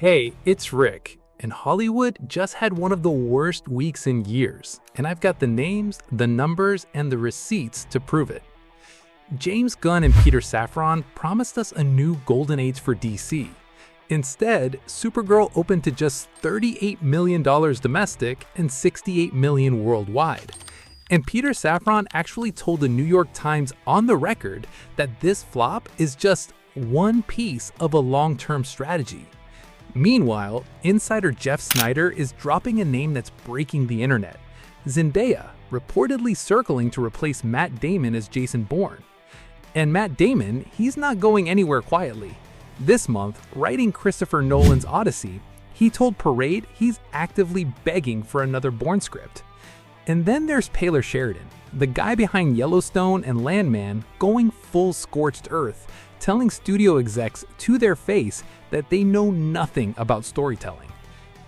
Hey, it's Rick, and Hollywood just had one of the worst weeks in years, and I've got the names, the numbers, and the receipts to prove it. James Gunn and Peter Safran promised us a new golden age for DC. Instead, Supergirl opened to just $38 million domestic and $68 million worldwide. And Peter Safran actually told the New York Times on the record that this flop is just one piece of a long-term strategy. Meanwhile, insider Jeff Sneider is dropping a name that's breaking the internet: Zendaya, reportedly circling to replace Matt Damon as Jason Bourne. And Matt Damon, he's not going anywhere quietly. This month, writing Christopher Nolan's Odyssey, he told Parade he's actively begging for another Bourne script. And then there's Peter Sheridan, the guy behind Yellowstone and Landman, going full scorched earth, telling studio execs to their face that they know nothing about storytelling.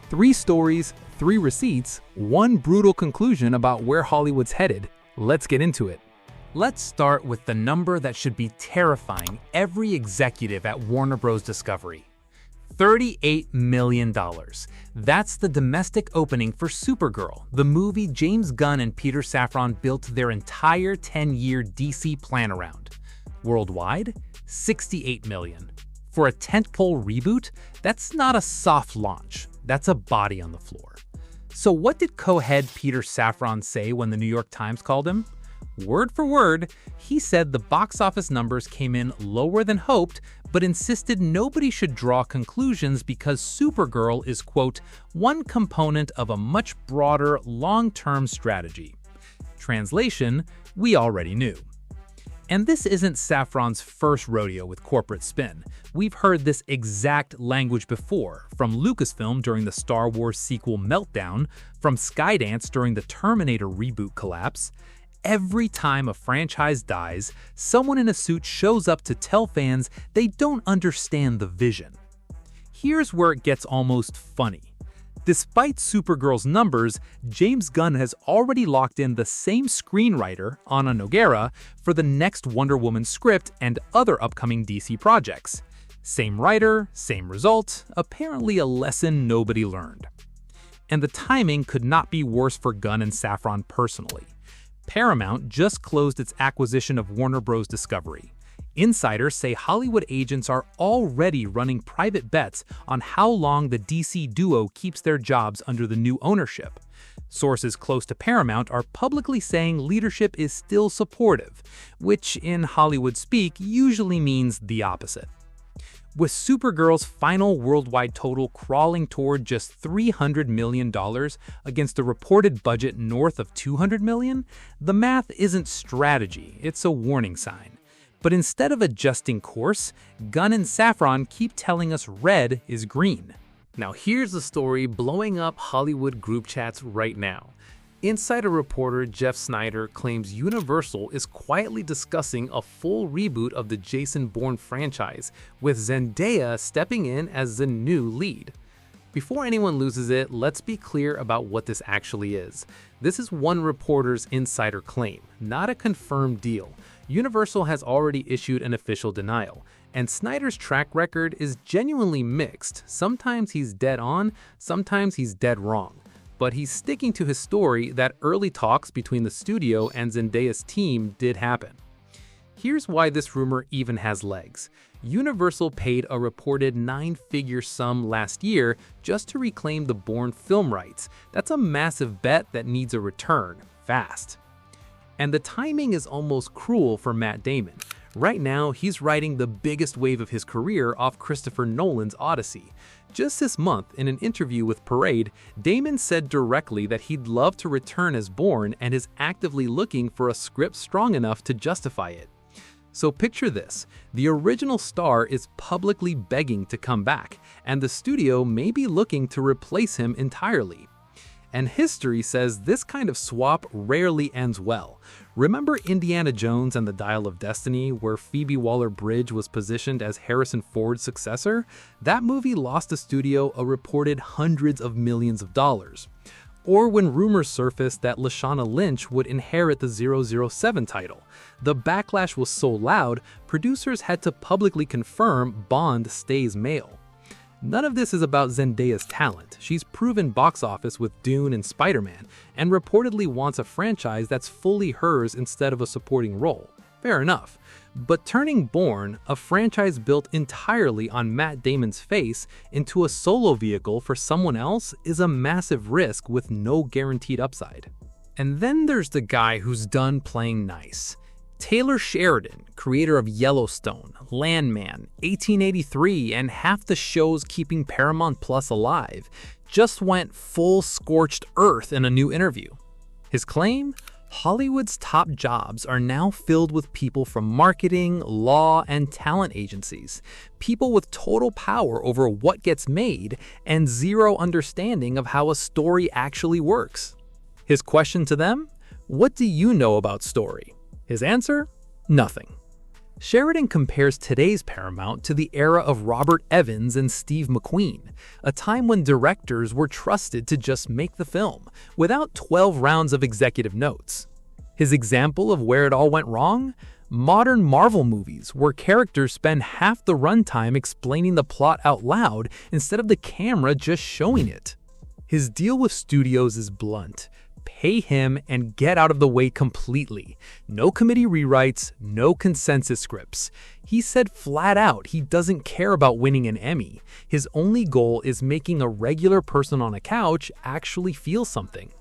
3 stories, 3 receipts, 1 brutal conclusion about where Hollywood's headed. Let's get into it. Let's start with the number that should be terrifying every executive at Warner Bros. Discovery. $38 million. That's the domestic opening for Supergirl, the movie James Gunn and Peter Safran built their entire 10-year DC plan around. Worldwide, $68 million. For a tentpole reboot, that's not a soft launch, that's a body on the floor. So what did co-head Peter Safran say when the New York Times called him? Word for word, he said the box office numbers came in lower than hoped, but insisted nobody should draw conclusions because Supergirl is, quote, one component of a much broader, long-term strategy. Translation, we already knew. And this isn't Safran's first rodeo with corporate spin. We've heard this exact language before, from Lucasfilm during the Star Wars sequel Meltdown, from Skydance during the Terminator reboot collapse. Every time a franchise dies, someone in a suit shows up to tell fans they don't understand the vision. Here's where it gets almost funny. Despite Supergirl's numbers, James Gunn has already locked in the same screenwriter, Ana Nogueira, for the next Wonder Woman script and other upcoming DC projects. Same writer, same result, apparently a lesson nobody learned. And the timing could not be worse for Gunn and Safran personally. Paramount just closed its acquisition of Warner Bros. Discovery. Insiders say Hollywood agents are already running private bets on how long the DC duo keeps their jobs under the new ownership. Sources close to Paramount are publicly saying leadership is still supportive, which in Hollywood speak usually means the opposite. With Supergirl's final worldwide total crawling toward just $300 million against a reported budget north of $200 million, the math isn't strategy, it's a warning sign. But instead of adjusting course, Gunn and Safran keep telling us red is green. Now here's the story blowing up Hollywood group chats right now. Insider reporter Jeff Sneider claims Universal is quietly discussing a full reboot of the Jason Bourne franchise, with Zendaya stepping in as the new lead. Before anyone loses it, let's be clear about what this actually is. This is one reporter's insider claim, not a confirmed deal. Universal has already issued an official denial, and Snyder's track record is genuinely mixed. Sometimes he's dead on, sometimes he's dead wrong. But he's sticking to his story that early talks between the studio and Zendaya's team did happen. Here's why this rumor even has legs. Universal paid a reported 9-figure sum last year just to reclaim the Bourne film rights. That's a massive bet that needs a return, fast. And the timing is almost cruel for Matt Damon. Right now, he's riding the biggest wave of his career off Christopher Nolan's Odyssey. Just this month, in an interview with Parade, Damon said directly that he'd love to return as Bourne and is actively looking for a script strong enough to justify it. So picture this, the original star is publicly begging to come back, and the studio may be looking to replace him entirely. And history says this kind of swap rarely ends well. Remember Indiana Jones and the Dial of Destiny, where Phoebe Waller-Bridge was positioned as Harrison Ford's successor? That movie lost the studio a reported hundreds of millions of dollars. Or when rumors surfaced that Lashana Lynch would inherit the 007 title. The backlash was so loud, producers had to publicly confirm Bond stays male. None of this is about Zendaya's talent. She's proven box office with Dune and Spider-Man, and reportedly wants a franchise that's fully hers instead of a supporting role. Fair enough. But turning Bourne, a franchise built entirely on Matt Damon's face, into a solo vehicle for someone else is a massive risk with no guaranteed upside. And then there's the guy who's done playing nice. Taylor Sheridan, creator of Yellowstone, Landman, 1883, and half the shows keeping Paramount Plus alive, just went full scorched earth in a new interview. His claim? Hollywood's top jobs are now filled with people from marketing, law, and talent agencies. People with total power over what gets made and zero understanding of how a story actually works. His question to them? What do you know about story? His answer? Nothing. Sheridan compares today's Paramount to the era of Robert Evans and Steve McQueen, a time when directors were trusted to just make the film, without 12 rounds of executive notes. His example of where it all went wrong? Modern Marvel movies, where characters spend half the runtime explaining the plot out loud instead of the camera just showing it. His deal with studios is blunt. Pay him and get out of the way completely. No committee rewrites, no consensus scripts. He said flat out he doesn't care about winning an Emmy. His only goal is making a regular person on a couch actually feel something.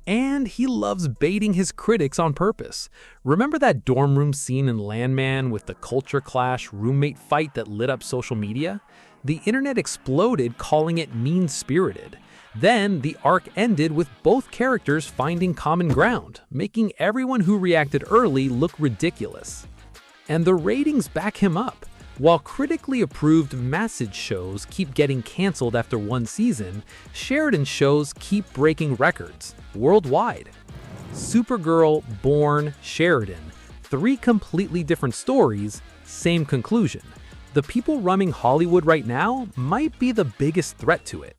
And he loves baiting his critics on purpose. Remember that dorm room scene in Landman with the culture clash roommate fight that lit up social media? The internet exploded, calling it mean-spirited. Then, the arc ended with both characters finding common ground, making everyone who reacted early look ridiculous. And the ratings back him up. While critically approved message shows keep getting canceled after one season, Sheridan shows keep breaking records worldwide. Supergirl, Bourne, Sheridan. 3 completely different stories, same conclusion. The people running Hollywood right now might be the biggest threat to it.